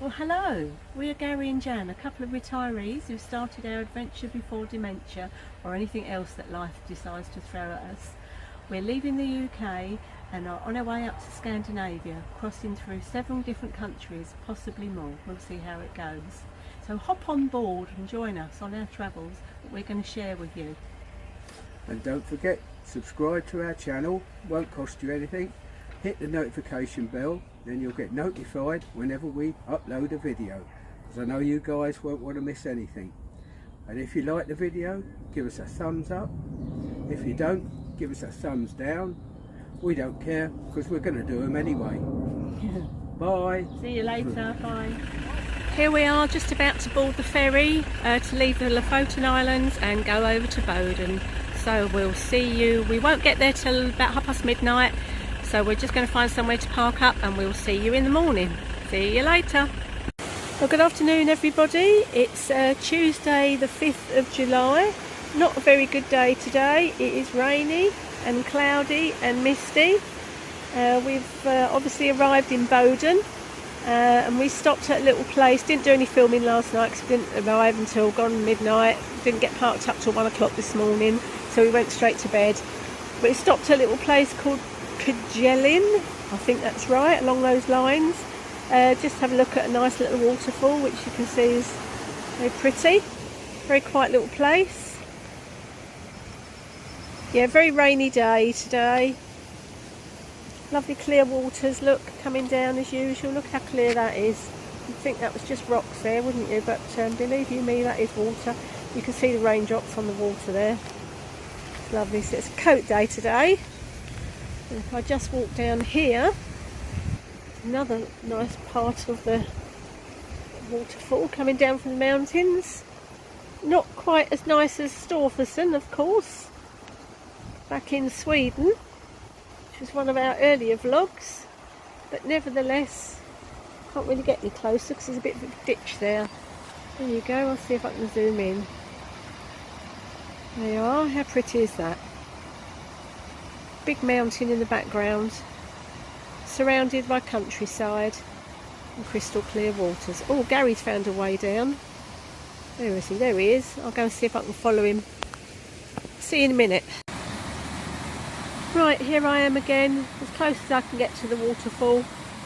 Well, hello, we are Gary and Jan, a couple of retirees who started our adventure before dementia or anything else that life decides to throw at us. We're leaving the UK and are on our way up to Scandinavia, crossing through several different countries, possibly more. We'll see how it goes. So hop on board and join us on our travels that we're going to share with you. And don't forget, subscribe to our channel, won't cost you anything. Hit the notification bell, then you'll get notified whenever we upload a video, because I know you guys won't want to miss anything. And if you like the video, give us a thumbs up. If you don't, give us a thumbs down. We don't care, because we're going to do them anyway. Bye. See you later. Bye. Here we are, just about to board the ferry to leave the Lofoten Islands and go over to Bodo. So we'll see you. We won't get there till about midnight. So we're just going to find somewhere to park up and we'll see you in the morning. See you later. Well, good afternoon everybody. It's Tuesday the 5th of July. Not a very good day today. It is rainy and cloudy and misty. We've obviously arrived in Bodo and we stopped at a little place. Didn't do any filming last night because we didn't arrive until gone midnight. Didn't get parked up till 1 o'clock this morning, so we went straight to bed. But we stopped at a little place called I think that's right, along those lines. Just have a look at a nice little waterfall, which you can see is very pretty. Very quiet little place. Yeah, very rainy day today. Lovely clear waters, look, coming down as usual. Look how clear that is. You'd think that was just rocks there, wouldn't you? But believe you me, that is water. You can see the raindrops on the water there. It's lovely. So it's a coat day today. And if I just walk down here, another nice part of the waterfall coming down from the mountains. Not quite as nice as Storfesen, of course, back in Sweden, which was one of our earlier vlogs, but nevertheless can't really get any closer because there's a bit of a ditch there. There you go. I'll see if I can zoom in. There you are. How pretty is that? Big mountain in the background, surrounded by countryside and crystal clear waters. Oh, Gary's found a way down. Where is he? There he is. I'll go and see if I can follow him. See you in a minute. Right, here I am again, as close as I can get to the waterfall.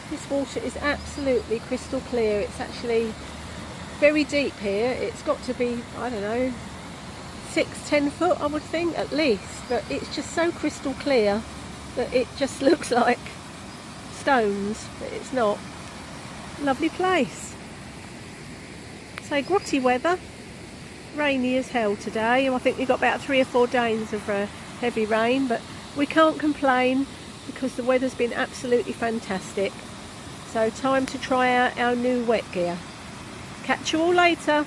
This water is absolutely crystal clear. It's actually very deep here. It's got to be, I don't know, 6-10 foot, I would think, at least. But it's just so crystal clear that it just looks like stones, but it's not. Lovely place. So grotty weather, rainy as hell today. I think we've got about 3 or 4 days of heavy rain, but we can't complain because the weather's been absolutely fantastic. So time to try out our new wet gear. Catch you all later.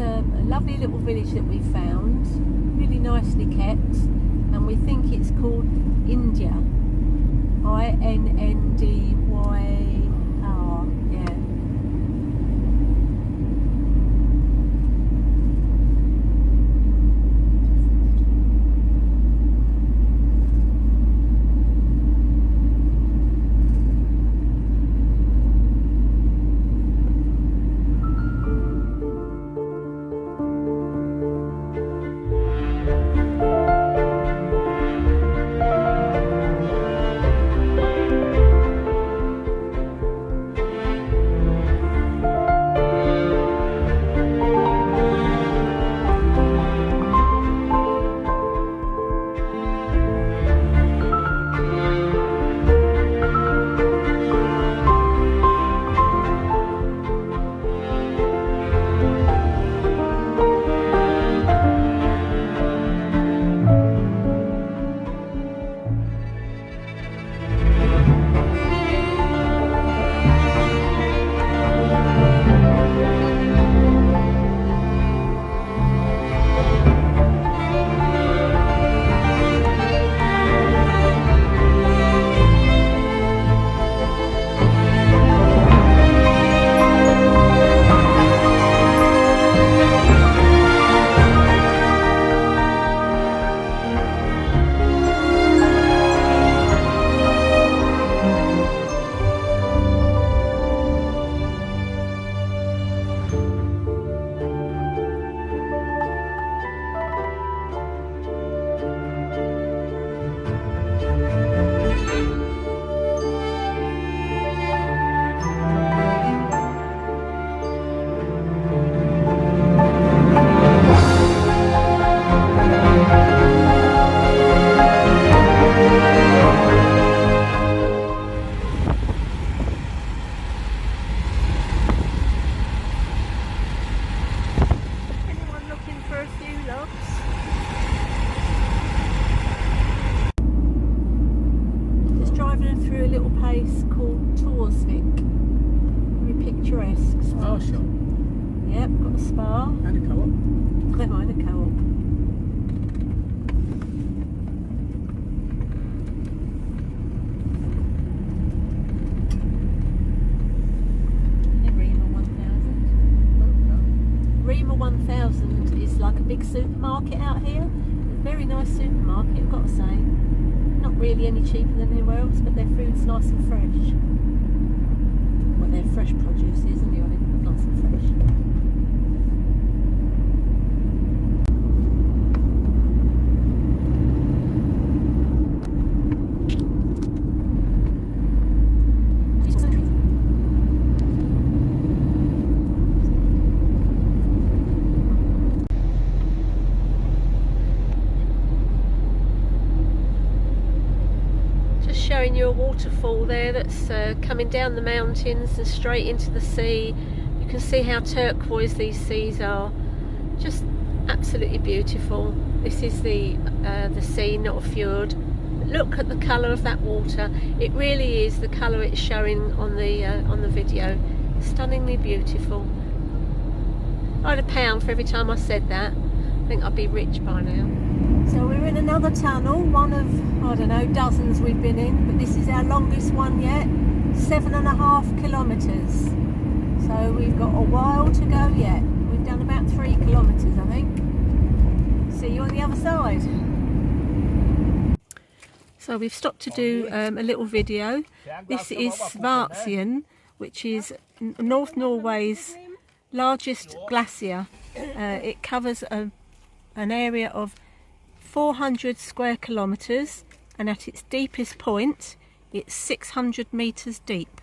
A lovely little village that we found, really nicely kept, and we think it's called India. I-N-N-D-Y-R, yeah. place called Torsvik. Very picturesque. Spa shop. Yep, got a spa. And a co-op. Oh, and a co-op. Rima 1000 is like a big supermarket out here. A very nice supermarket, I've got to say. Not really any cheaper than anywhere else, but their food's nice and fresh. Well, their fresh produce is anyway, nice and fresh. Showing you a waterfall there that's coming down the mountains and straight into the sea. You can see how turquoise these seas are, just absolutely beautiful. This is the sea, not a fjord. Look at the colour of that water. It really is the colour it's showing on the video. Stunningly beautiful. I had £1 for every time I said that. I think I'd be rich by now. So we're in another tunnel, one of, I don't know, dozens we've been in, but this is our longest one yet, 7.5 kilometres. So we've got a while to go yet. We've done about 3 kilometres, I think. See you on the other side. So we've stopped to do a little video. This is Svartsen, which is North Norway's largest glacier. It covers an area of 400 square kilometres, and at its deepest point it's 600 metres deep.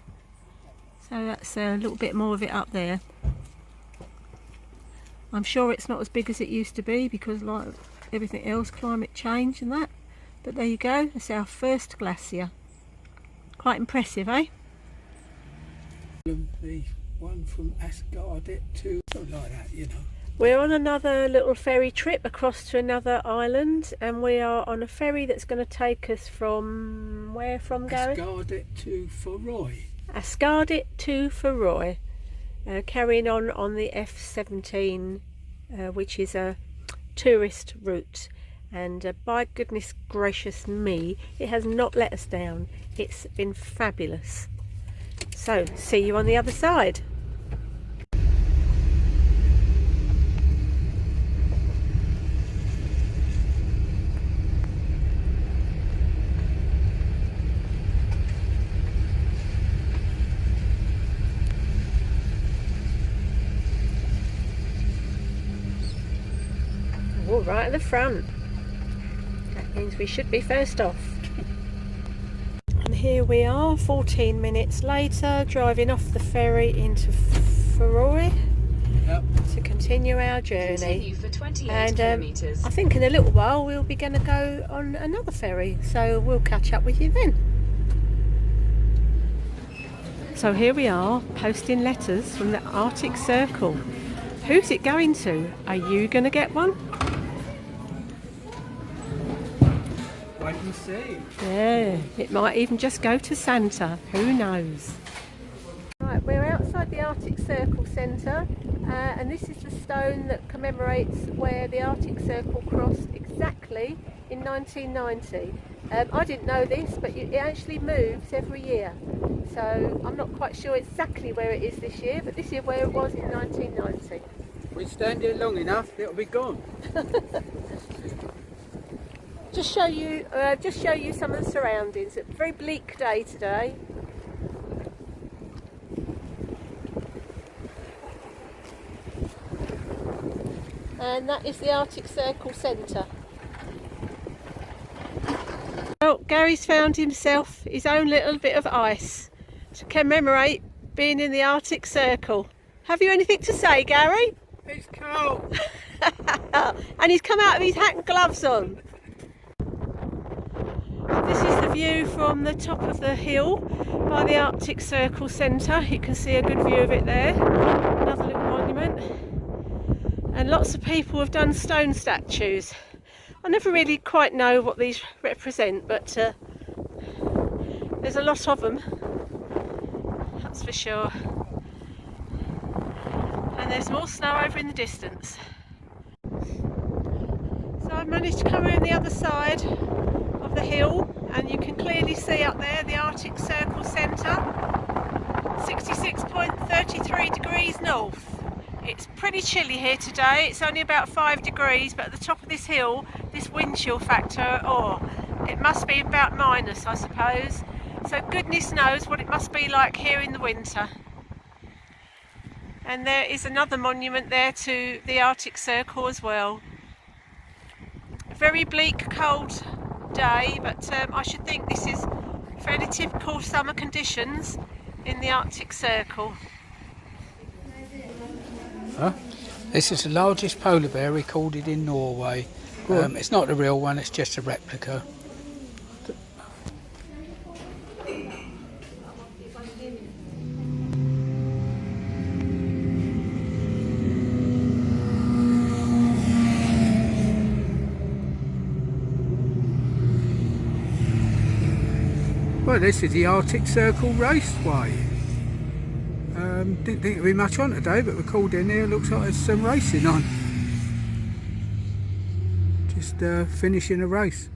So that's a little bit more of it up there. I'm sure it's not as big as it used to be because, like everything else, climate change and that. But there you go, it's our first glacier. Quite impressive, eh? The one from Asgard to something like that, you know. We're on another little ferry trip across to another island, and we are on a ferry that's going to take us from where from, Gary? Asgard to Ferroy. Asgard to Ferroy, carrying on the F17, which is a tourist route, and by goodness gracious me, it has not let us down. It's been fabulous. So see you on the other side. All right at the front. That means we should be first off. And here we are, 14 minutes later, driving off the ferry into Ferroy. Yep. To continue our journey. Continue for 28 and kilometres. I think in a little while we'll be going to go on another ferry, so we'll catch up with you then. So here we are, posting letters from the Arctic Circle. Who's it going to? Are you going to get one? Wait and see. Yeah, it might even just go to Santa. Who knows? Right, we're outside the Arctic Circle Centre, and this is the stone that commemorates where the Arctic Circle crossed exactly in 1990. I didn't know this, but it actually moves every year. So I'm not quite sure exactly where it is this year, but this is where it was in 1990. If we stand here long enough, it'll be gone. Just show you some of the surroundings. It's a very bleak day today. And that is the Arctic Circle Centre. Well, Gary's found himself his own little bit of ice to commemorate being in the Arctic Circle. Have you anything to say, Gary? It's cold. And he's come out with his hat and gloves on. This is the view from the top of the hill by the Arctic Circle Centre. You can see a good view of it there. Another little monument. And lots of people have done stone statues. I never really quite know what these represent, but there's a lot of them. that's for sure. And there's more snow over in the distance. So I've managed to come around the other side of the hill, and you can clearly see up there the Arctic Circle centre, 66.33 degrees north. It's pretty chilly here today. It's only about 5 degrees, but at the top of this hill, this wind chill factor, it must be about minus, I suppose. So goodness knows what it must be like here in the winter. And there is another monument there to the Arctic Circle as well. A very bleak, cold day, but I should think this is fairly typical summer conditions in the Arctic Circle. Huh? This is the largest polar bear recorded in Norway. It's not the real one, it's just a replica. Well, this is the Arctic Circle Raceway. Didn't think there'd be much on today, but we're called in here. Looks like there's some racing on. Just finishing a race.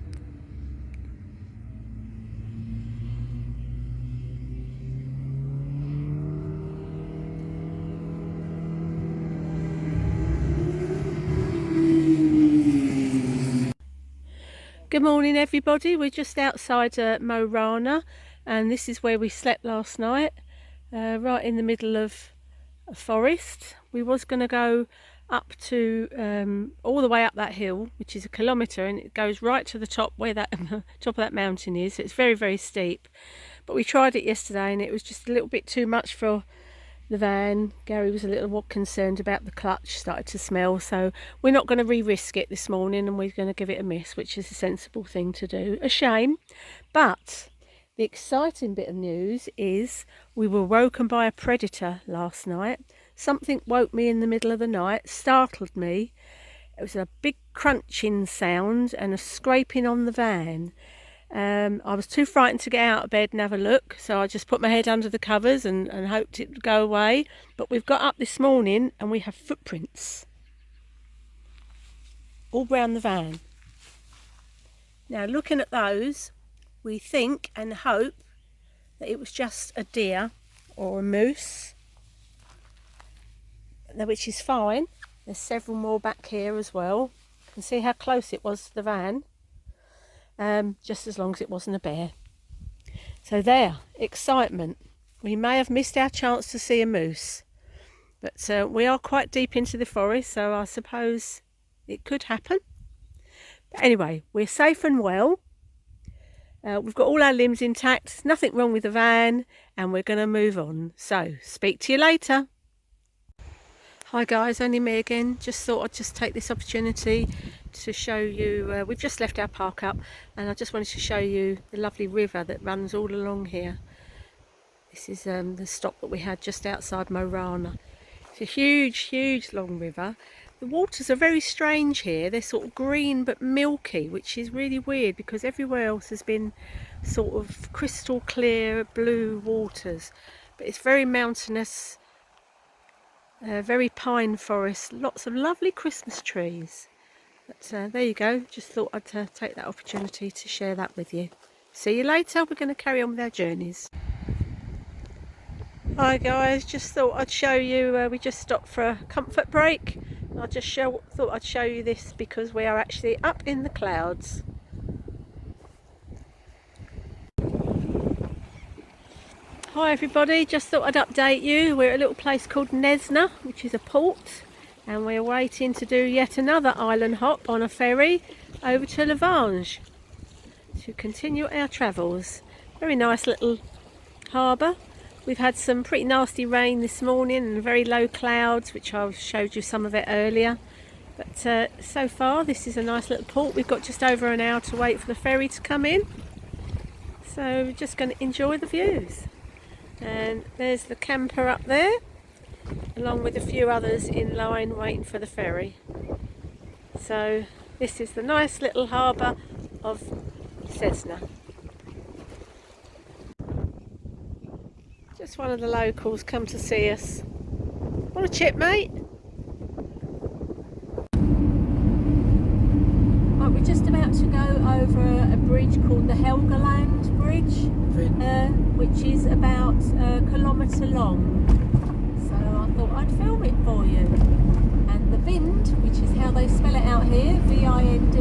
Good morning everybody, we're just outside Mo Rana, and this is where we slept last night, right in the middle of a forest. We was going to go up to all the way up that hill, which is 1 kilometre, and it goes right to the top where that top of that mountain is. It's very, very steep, but we tried it yesterday and it was just a little bit too much for the van. Gary was a little concerned about the clutch, started to smell, so we're not going to re-risk it this morning, and we're going to give it a miss, which is a sensible thing to do. A shame, but the exciting bit of news is we were woken by a predator last night. Something woke me in the middle of the night, startled me. It was a big crunching sound and a scraping on the van. I was too frightened to get out of bed and have a look, so I just put my head under the covers and hoped it would go away. But we've got up this morning and we have footprints all round the van. Now, looking at those, we think and hope that it was just a deer or a moose, which is fine. There's several more back here as well. You can see how close it was to the van. Just as long as it wasn't a bear. So there, excitement. We may have missed our chance to see a moose, but we are quite deep into the forest, so I suppose it could happen. But anyway, we're safe and well. We've got all our limbs intact, there's nothing wrong with the van, and we're going to move on. So, speak to you later. Hi guys, only me again. Just thought I'd just take this opportunity to show you, we've just left our park up, and I just wanted to show you the lovely river that runs all along here. This is the stop that we had just outside Mo Rana. It's a huge long river. The waters are very strange here. They're sort of green but milky, which is really weird because everywhere else has been sort of crystal clear blue waters, but it's very mountainous. Very pine forest, lots of lovely Christmas trees. But there you go, just thought I'd take that opportunity to share that with you. See you later, we're going to carry on with our journeys. Hi guys, just thought I'd show you, we just stopped for a comfort break. I just thought I'd show you this because we are actually up in the clouds. Hi everybody, just thought I'd update you. We're at a little place called Nesna, which is a port, and we're waiting to do yet another island hop on a ferry over to Lavange to continue our travels. Very nice little harbour. We've had some pretty nasty rain this morning and very low clouds, which I showed you some of it earlier. But so far this is a nice little port. We've got just over an hour to wait for the ferry to come in. So we're just going to enjoy the views. And there's the camper up there, along with a few others in line waiting for the ferry. So this is the nice little harbour of Cessna. Just Just one of the locals come to see us. What a chip, mate. Right, we're just about to go over a bridge called the Helgeland Bridge, which is about a kilometre long. So I thought I'd film it for you. And the wind, which is how they spell it out here, V-I-N-D,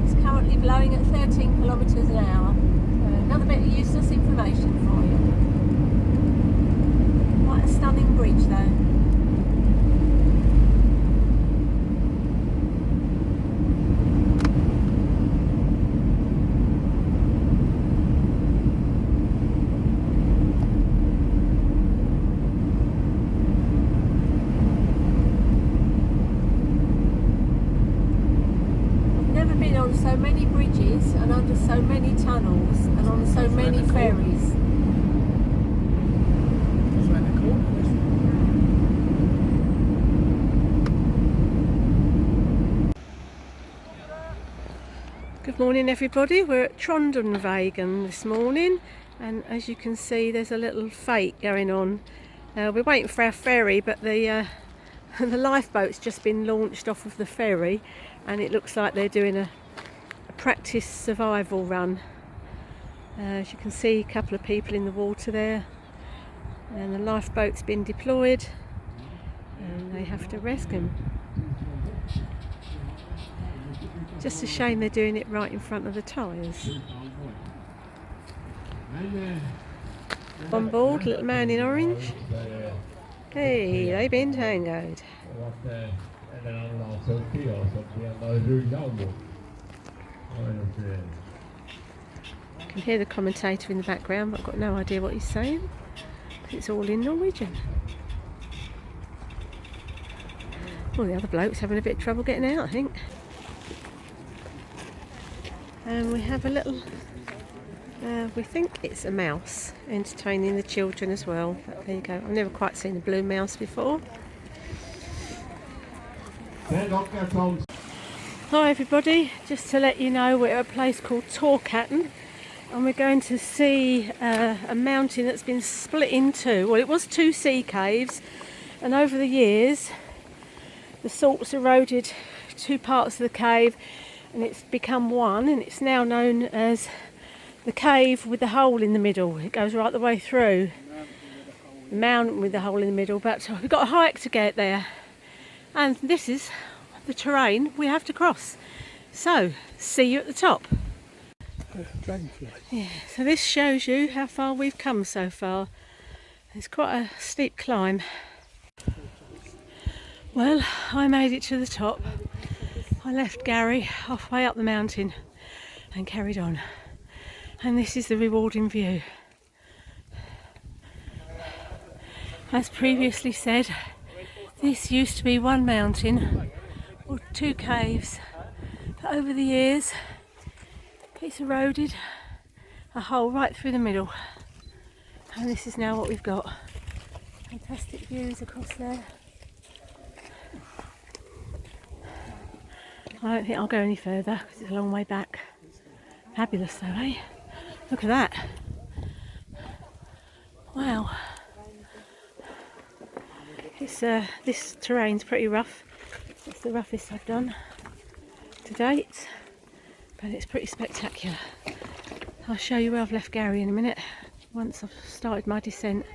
is currently blowing at 13 kilometres an hour. Another bit of useless information for you. Quite a stunning bridge though. On so many bridges and under so many tunnels and on so many ferries. Good morning everybody, we're at Trondheimsveien this morning, and as you can see there's a little fete going on. We're waiting for our ferry, but the lifeboat's just been launched off of the ferry and it looks like they're doing a practice survival run. As you can see, a couple of people in the water there, and the lifeboat's been deployed and they have to rescue them. Just a shame they're doing it right in front of the tyres. On board, little man in orange. Hey, they've been tangoed. You can hear the commentator in the background, but I've got no idea what he's saying. It's all in Norwegian. Well, the other bloke's having a bit of trouble getting out, I think. And we have a little, we think it's a mouse, entertaining the children as well. But there you go. I've never quite seen a blue mouse before. Hi everybody, just to let you know we're at a place called Torkatten and we're going to see a mountain that's been split in two. Well, it was two sea caves, and over the years the salt's eroded two parts of the cave and it's become one, and it's now known as the cave with the hole in the middle. It goes right the way through. The mountain with the hole in the middle, but we've got a hike to get there, and this is the terrain we have to cross. So, see you at the top. Dragonfly. Yeah, so this shows you how far we've come so far. It's quite a steep climb. Well, I made it to the top. I left Gary halfway up the mountain and carried on. And this is the rewarding view. As previously said, this used to be one mountain or two caves, but over the years it's eroded a hole right through the middle, and this is now what we've got. Fantastic views across there. I don't think I'll go any further because it's a long way back. Fabulous though, eh? Look at that. Wow. This terrain's pretty rough. It's the roughest I've done to date, but it's pretty spectacular. I'll show you where I've left Gary in a minute once I've started my descent.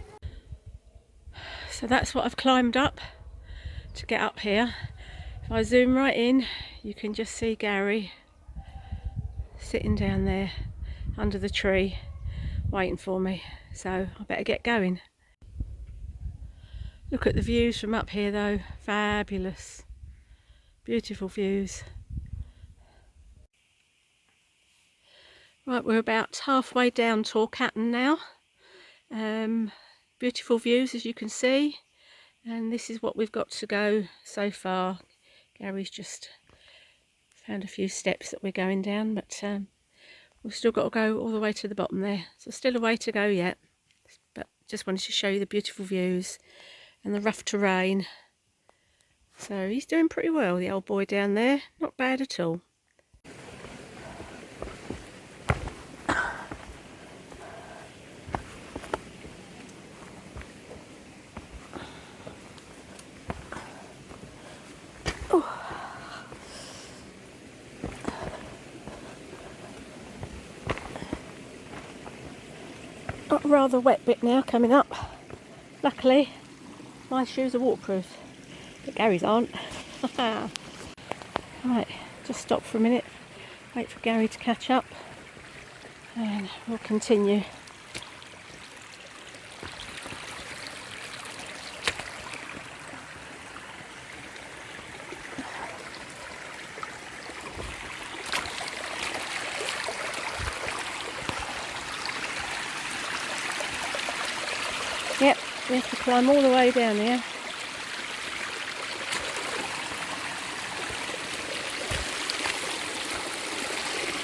So that's what I've climbed up to get up here. If I zoom right in, you can just see Gary sitting down there under the tree waiting for me, so I better get going. Look at the views from up here though, fabulous, beautiful views. Right, we're about halfway down Torkatten now. Beautiful views as you can see, and this is what we've got to go so far. Gary's just found a few steps that we're going down, but we've still got to go all the way to the bottom there, so still a way to go yet, but just wanted to show you the beautiful views and the rough terrain. So he's doing pretty well, the old boy down there, not bad at all. a rather wet bit now coming up. Luckily, my shoes are waterproof, but Gary's aren't. Right, just stop for a minute, wait for Gary to catch up, and we'll continue. Yep, we have to climb all the way down here.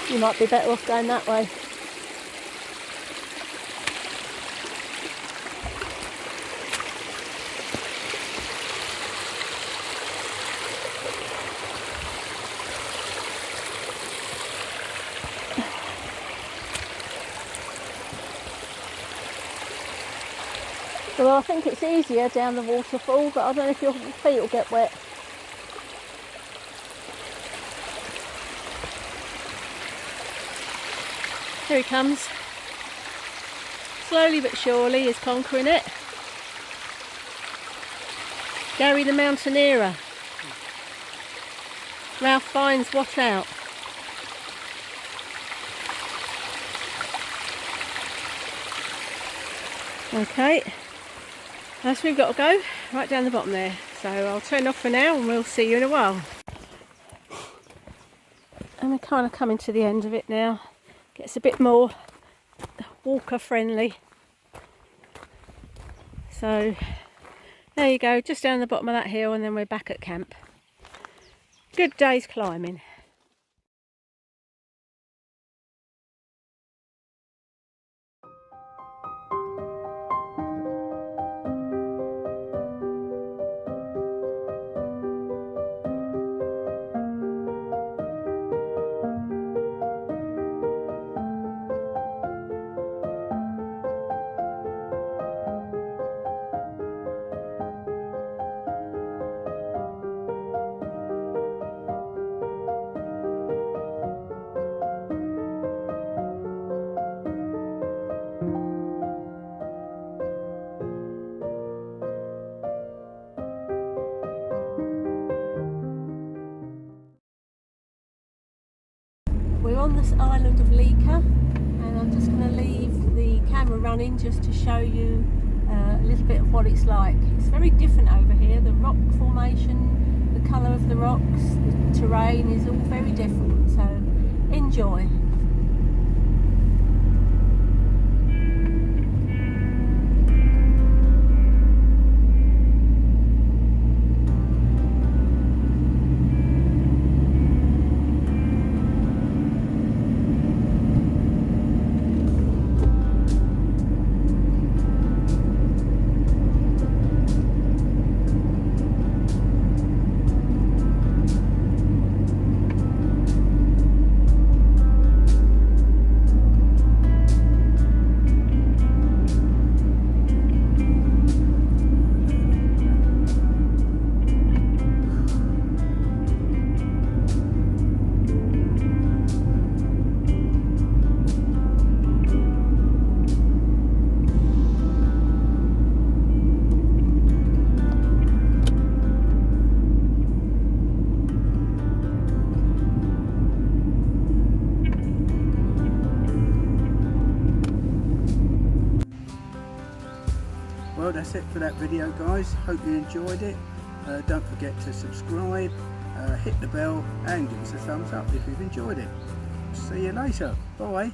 You might be better off going that way. Well, I think it's easier down the waterfall, but I don't know if your feet will get wet. Here he comes. Slowly but surely he's conquering it. Gary the Mountaineerer. Ralph Fiennes, watch out. Okay, that's we've got to go, right down the bottom there. So I'll turn off for now and we'll see you in a while. And we're kind of coming to the end of it now. Gets a bit more walker friendly. So there you go, just down the bottom of that hill, and then we're back at camp. Good day's climbing. We're on this island of Leka, and I'm just going to leave the camera running just to show you a little bit of what it's like. It's very different over here. The rock formation, the colour of the rocks, the terrain is all very different, so enjoy. Well, that's it for that video, guys. Hope you enjoyed it. Don't forget to subscribe, hit the bell and give us a thumbs up if you've enjoyed it. See you later. Bye.